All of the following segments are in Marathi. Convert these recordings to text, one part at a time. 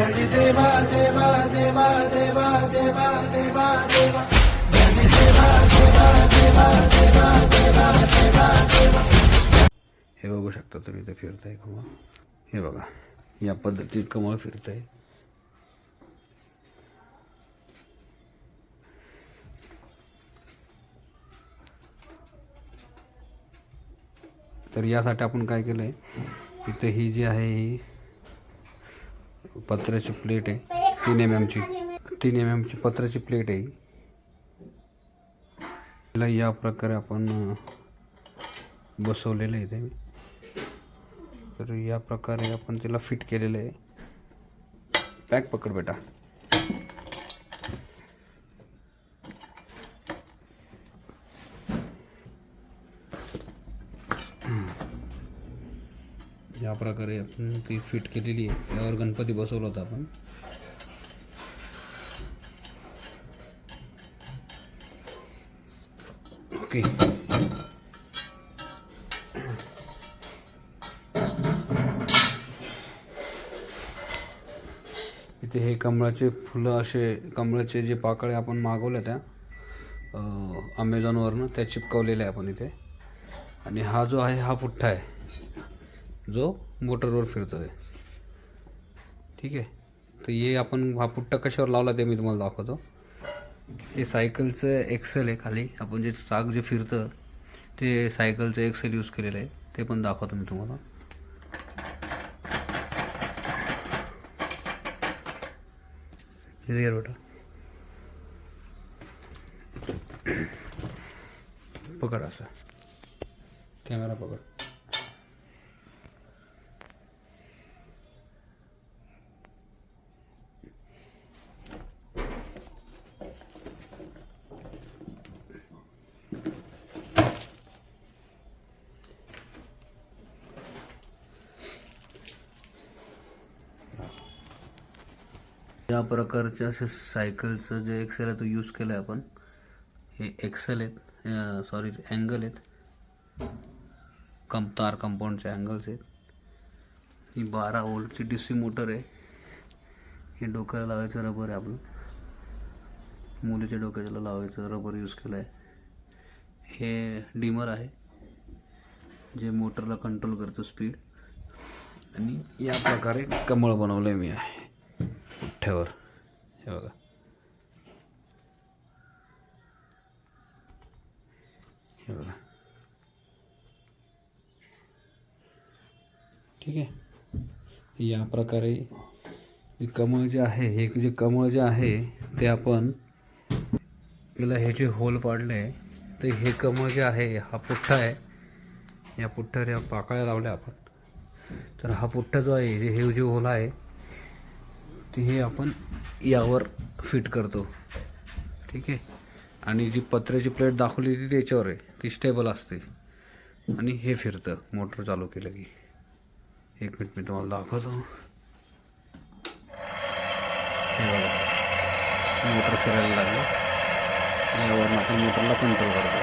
गणी देवा देवा देवा देवा देवा देवा देवा गणी देवा देवा देवा देवा देवा देवा देवा। हे बघू शकता तुम्ही, इथे फिरतंय कमळ. हे बघा, या पद्धतीत कमळ फिरतंय. तर यासाठी आपण काय केलं आहे, इथे ही जी आहे ही पत्र्याची प्लेट आहे, 3 mm ची पत्र्याची प्लेट आहे. तिला या प्रकारे आपण बसवलेलं आहे ते. तर या प्रकारे आपण तिला फिट केलेलं आहे. पॅक पकड बेटा. या प्रकारे आपण ती फिट केलेली आहे. यावर गणपती बसवला होता आपण. ओके. इथे हे कमळाचे फुलं, असे कमळाचे जे पाकळे आपण मागवल्या त्या अमेझॉनवरनं, त्या चिपकवलेल्या आहे आपण इथे. आणि हा जो आहे हा पुठ्ठा आहे जो मोटरवर फिरतो आहे. ठीक आहे. तर हे आपण हा पुठ्ठा कशावर लावला ते मी तुम्हाला दाखवतो. हे सायकलचं एक्सेल आहे. खाली आपण जे चाक जे फिरतं ते सायकलचं एक्सेल यूज केलेलं आहे. ते पण दाखवतो मी तुम्हाला. हे बेटा पकड, असं कॅमेरा पकड. या प्रकारचे असे सायकलचं जे एक्सेल आहे तो यूज केला आहे आपण. हे एक्सेल आहेत, सॉरी अँगल आहेत, तार कंपाऊंडचे अँगल्स आहेत. ही 12 व्होल्टची DC मोटर आहे. हे डोक्याला लावायचं रबर आहे आपलं, मुलीच्या डोक्याला लावायचं रबर यूज केलं आहे. हे डिमर आहे जे मोटरला कंट्रोल करतं स्पीड. आणि या प्रकारे कमळ बनवलं आहे मी आहे पुठ्ठ्यावर. हे बघा, हे बघा. ठीक आहे. या प्रकारे कमळ जे आहे, हे जे कमळ जे आहे ते आपण याला हे जे होल पाडले, तर हे कमळ जे आहे हा पुठ्ठा आहे. या पुठ्ठ्यावर या पाकळ्या लावल्या आपण. तर हा पुठ्ठा जो आहे, हे जे होल आहे ते हे आपण यावर फिट करतो. ठीक आहे. आणि जी पत्र्याची प्लेट दाखवली ती त्याच्यावर आहे, ती स्टेबल असते. आणि हे फिरतं मोटर चालू केलं की. एक मिनिट मी तुम्हाला दाखवतो. हे बघा, मोटर फिरायला लागलं. यावर आपण मोटरला कंट्रोल करतो.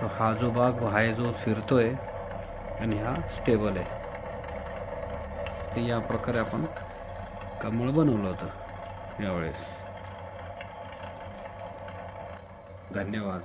तो हा जो भाग आहे जो फिरतोय आणि हा स्टेबल आहे. ते या प्रकारे आपण कमळ बनवलं होतं यावेळेस. धन्यवाद.